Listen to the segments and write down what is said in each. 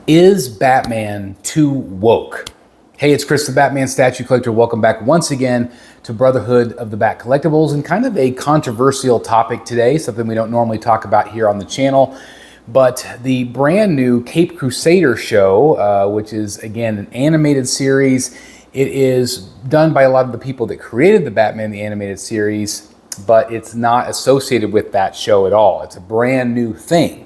Is Batman too woke? Hey, it's Chris, the Batman statue collector. Welcome back once again to Brotherhood of the Bat Collectibles, and kind of a controversial topic today, something we don't normally talk about here on the channel. But the brand new Cape Crusader show, which is again an animated series, it is done by a lot of the people that created the Batman the animated series, but it's not associated with that show at all. It's a brand new thing.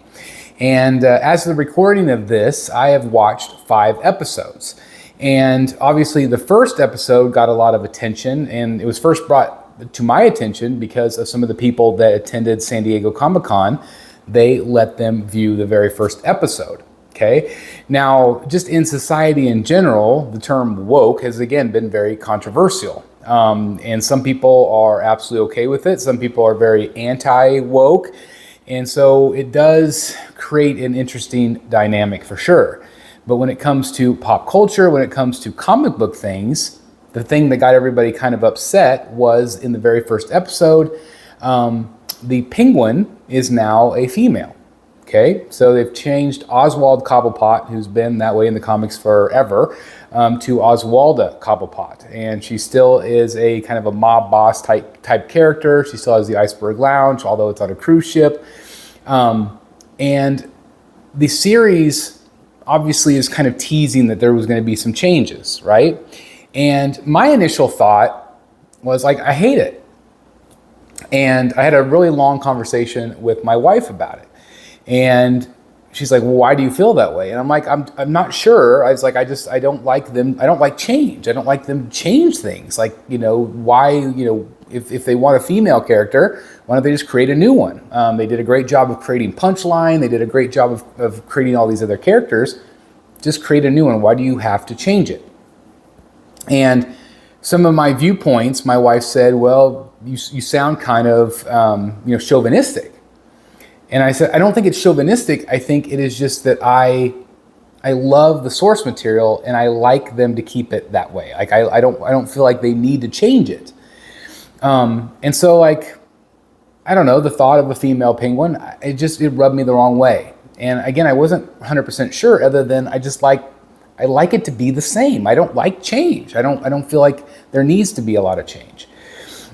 And as of the recording of this, I have watched 5 episodes. And obviously the first episode got a lot of attention, and it was first brought to my attention because of some of the people that attended San Diego Comic-Con. They let them view the very first episode. Okay. Now, just in society in general, the term woke has again been very controversial. And some people are absolutely okay with it. Some people are very anti-woke. And so it does create an interesting dynamic for sure. But when it comes to pop culture, when it comes to comic book things, the thing that got everybody kind of upset was in the very first episode, the Penguin is now a female. Okay, so they've changed Oswald Cobblepot, who's been that way in the comics forever, to Oswalda Cobblepot. And she still is a kind of a mob boss type character. She still has the Iceberg Lounge, although it's on a cruise ship. And the series obviously is kind of teasing that there was going to be some changes, right? And my initial thought was like, I hate it. And I had a really long conversation with my wife about it. And she's like, well, why do you feel that way? And I'm like, I'm not sure. I was like, I don't like them. I don't like change. I don't like them change things. Like, why, if they want a female character, why don't they just create a new one? They did a great job of creating Punchline. They did a great job of creating all these other characters. Just create a new one. Why do you have to change it? And some of my viewpoints, my wife said, well, you sound kind of, chauvinistic. And I said, I don't think it's chauvinistic. I think it is just that I love the source material and I like them to keep it that way. Like I don't feel like they need to change it. And so like, I don't know, the thought of a female penguin, it rubbed me the wrong way. And again, I wasn't 100% sure, other than I like it to be the same. I don't like change. I don't feel like there needs to be a lot of change.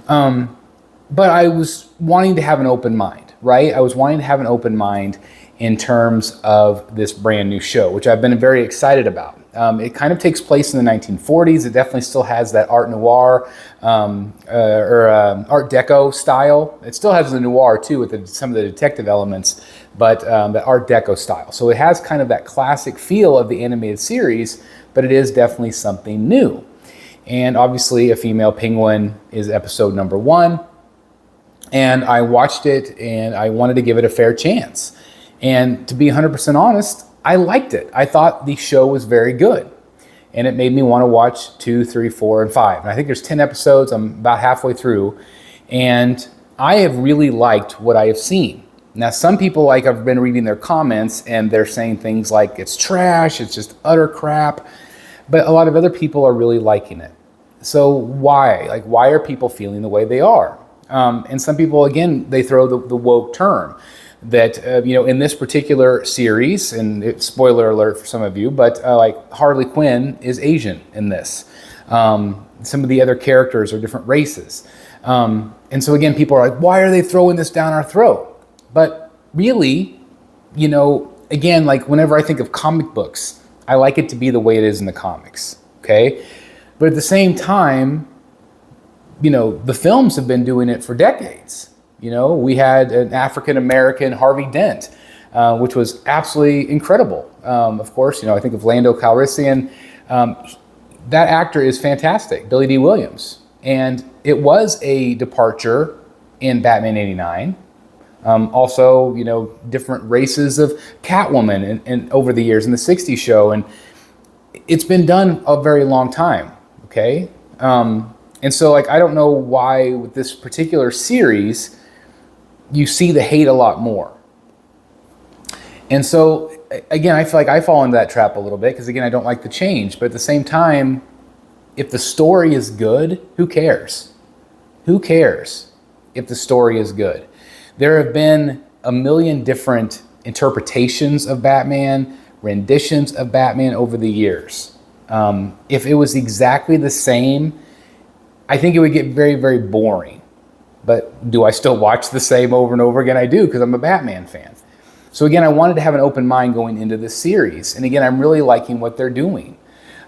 But I was wanting to have an open mind. Right? I was wanting to have an open mind in terms of this brand new show, which I've been very excited about. It kind of takes place in the 1940s. It definitely still has that Art Noir Art Deco style. It still has the noir too with some of the detective elements, but the Art Deco style. So it has kind of that classic feel of the animated series, but it is definitely something new. And obviously a female penguin is episode number 1. And I watched it and I wanted to give it a fair chance. And to be 100% honest, I liked it. I thought the show was very good. And it made me want to watch 2, 3, 4, and 5. And I think there's 10 episodes. I'm about halfway through. And I have really liked what I have seen. Now, some people, I've been reading their comments and they're saying things like it's trash, it's just utter crap. But a lot of other people are really liking it. So why? Why are people feeling the way they are? And some people, again, they throw the woke term that, in this particular series, and spoiler alert for some of you, but Harley Quinn is Asian in this. Some of the other characters are different races. And so again, people are like, why are they throwing this down our throat? But really, again, whenever I think of comic books, I like it to be the way it is in the comics. Okay. But at the same time, the films have been doing it for decades. We had an African-American Harvey Dent, which was absolutely incredible. Of course, I think of Lando Calrissian. That actor is fantastic, Billy D. Williams. And it was a departure in Batman '89. Also, different races of Catwoman and over the years in the 60s show. And it's been done a very long time, okay? And so I don't know why with this particular series, you see the hate a lot more. And so again, I feel like I fall into that trap a little bit because again, I don't like the change, but at the same time, if the story is good, who cares? Who cares if the story is good? There have been a million different interpretations of Batman, renditions of Batman over the years. If it was exactly the same, I think it would get very, very boring. But do I still watch the same over and over again? I do, because I'm a Batman fan. So again, I wanted to have an open mind going into this series. And again, I'm really liking what they're doing.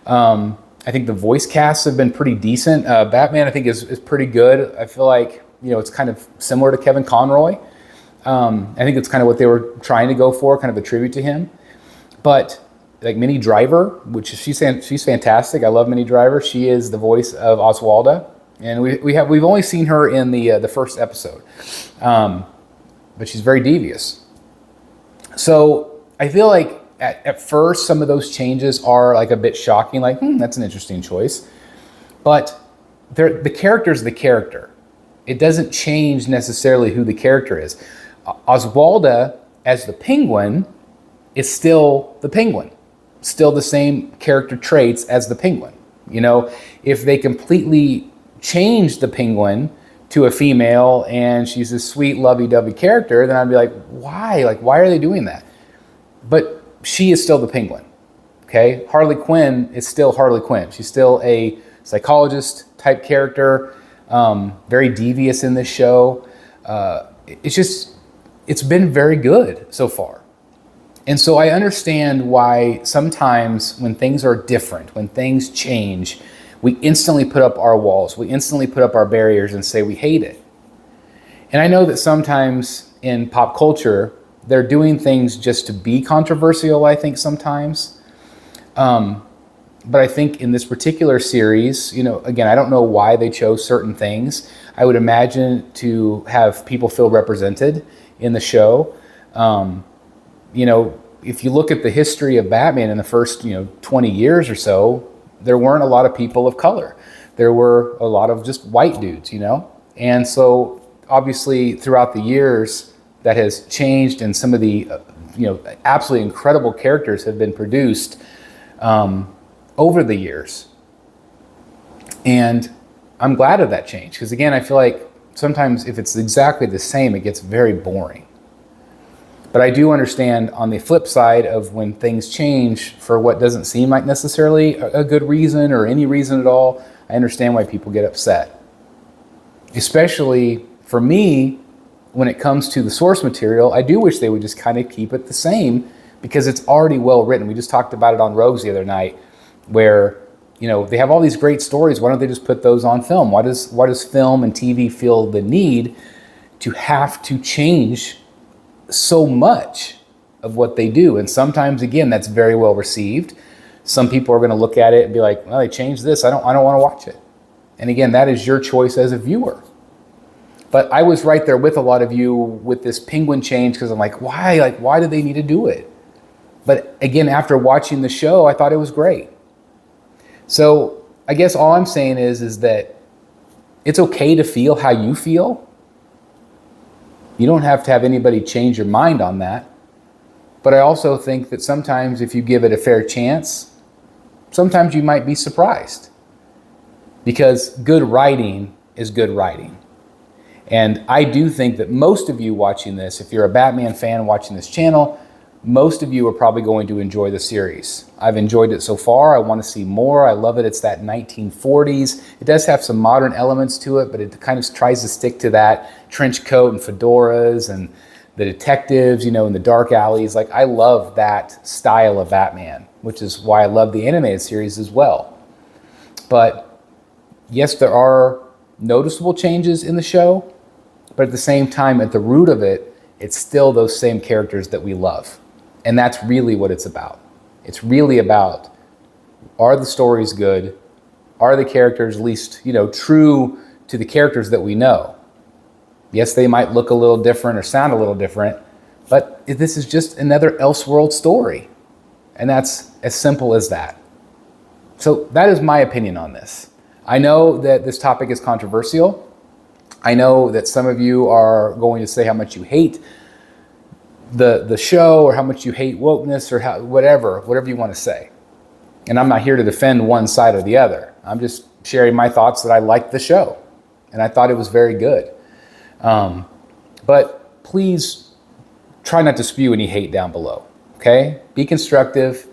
I think the voice casts have been pretty decent. Batman, I think, is pretty good. I feel like, it's kind of similar to Kevin Conroy. I think it's kind of what they were trying to go for, kind of a tribute to him. But like Minnie Driver, which she's fantastic. I love Minnie Driver. She is the voice of Oswalda, and we've only seen her in the first episode, but she's very devious. So I feel like at first some of those changes are like a bit shocking. Like, that's an interesting choice, but the character's the character. It doesn't change necessarily who the character is. Oswalda as the Penguin is still the Penguin, still the same character traits as the Penguin. If they completely change the Penguin to a female and she's a sweet, lovey-dovey character, then I'd be like, why? Like, why are they doing that? But she is still the Penguin, okay? Harley Quinn is still Harley Quinn. She's still a psychologist type character, very devious in this show. It's been very good so far. And so I understand why sometimes when things are different, when things change, we instantly put up our walls, we instantly put up our barriers and say we hate it. And I know that sometimes in pop culture, they're doing things just to be controversial, I think sometimes. But I think in this particular series, again, I don't know why they chose certain things. I would imagine to have people feel represented in the show. If you look at the history of Batman in the first, 20 years or so, there weren't a lot of people of color. There were a lot of just white dudes, And so obviously throughout the years that has changed, and some of the, absolutely incredible characters have been produced over the years. And I'm glad of that change, because again, I feel like sometimes if it's exactly the same, it gets very boring. But I do understand on the flip side of when things change for what doesn't seem like necessarily a good reason or any reason at all, I understand why people get upset. Especially for me, when it comes to the source material, I do wish they would just kind of keep it the same, because it's already well written. We just talked about it on Rogues the other night, where they have all these great stories. Why don't they just put those on film? Why does film and TV feel the need to have to change so much of what they do? And sometimes, again, that's very well received. Some people are going to look at it and be like, well, they changed this. I don't want to watch it. And again, that is your choice as a viewer. But I was right there with a lot of you with this Penguin change, because I'm like, why? Like, why do they need to do it? But again, after watching the show, I thought it was great. So I guess all I'm saying is that it's okay to feel how you feel. You don't have to have anybody change your mind on that. But I also think that sometimes if you give it a fair chance, sometimes you might be surprised. Because good writing is good writing. And I do think that most of you watching this, if you're a Batman fan watching this channel, most of you are probably going to enjoy the series. I've enjoyed it so far. I want to see more. I love it. It's that 1940s. It does have some modern elements to it, but it kind of tries to stick to that trench coat and fedoras and the detectives, in the dark alleys. Like, I love that style of Batman, which is why I love the animated series as well. But yes, there are noticeable changes in the show, but at the same time, at the root of it, it's still those same characters that we love. And that's really what it's about. It's really about, are the stories good? Are the characters at least, true to the characters that we know? Yes, they might look a little different or sound a little different, but this is just another Elseworld story. And that's as simple as that. So that is my opinion on this. I know that this topic is controversial. I know that some of you are going to say how much you hate the show, or how much you hate wokeness, or whatever you want to say. And I'm not here to defend one side or the other. I'm just sharing my thoughts that I liked the show, and I thought it was very good. But please try not to spew any hate down below. Okay, be constructive.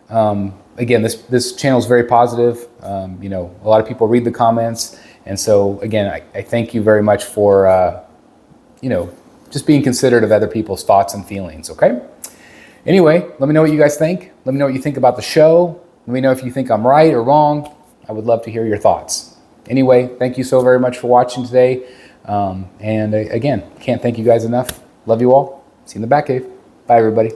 Again, this channel is very positive. You know, a lot of people read the comments, and so again, I thank you very much for you know, just being considerate of other people's thoughts and feelings. Okay. Anyway, let me know what you guys think. Let me know what you think about the show. Let me know if you think I'm right or wrong. I would love to hear your thoughts. Anyway, thank you so very much for watching today. And again, can't thank you guys enough. Love you all. See you in the back cave. Bye, everybody.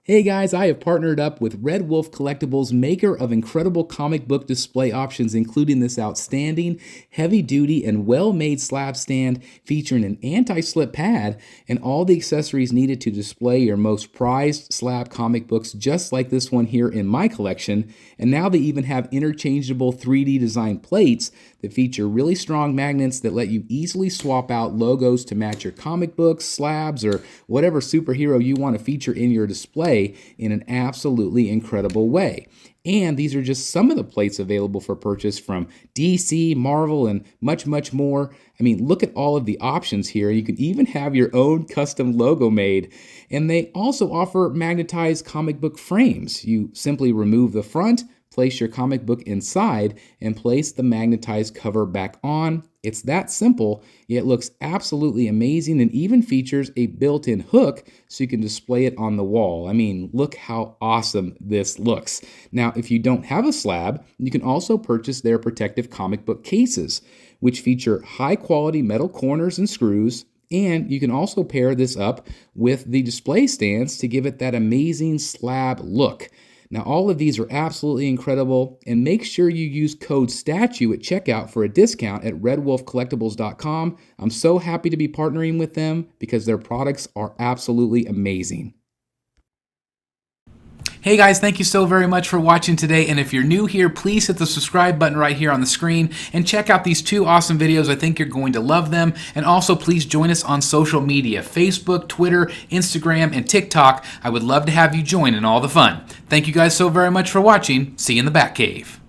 Hey guys, I have partnered up with Red Wolf Collectibles, maker of incredible comic book display options, including this outstanding, heavy-duty, and well-made slab stand featuring an anti-slip pad and all the accessories needed to display your most prized slab comic books, just like this one here in my collection. And now they even have interchangeable 3D design plates that feature really strong magnets that let you easily swap out logos to match your comic books, slabs, or whatever superhero you want to feature in your display in an absolutely incredible way. And these are just some of the plates available for purchase from DC, Marvel, and much, much more. I mean, look at all of the options here. You can even have your own custom logo made. And they also offer magnetized comic book frames. You simply remove the front, place your comic book inside, and place the magnetized cover back on. It's that simple, yet looks absolutely amazing and even features a built-in hook so you can display it on the wall. I mean, look how awesome this looks. Now, if you don't have a slab, you can also purchase their protective comic book cases, which feature high-quality metal corners and screws. And you can also pair this up with the display stands to give it that amazing slab look. Now, all of these are absolutely incredible, and make sure you use code STATUE at checkout for a discount at redwolfcollectibles.com. I'm so happy to be partnering with them because their products are absolutely amazing. Hey guys, thank you so very much for watching today, and if you're new here, please hit the subscribe button right here on the screen and check out these two awesome videos. I think you're going to love them. And also please join us on social media, Facebook, Twitter, Instagram, and TikTok. I would love to have you join in all the fun. Thank you guys so very much for watching. See you in the Batcave.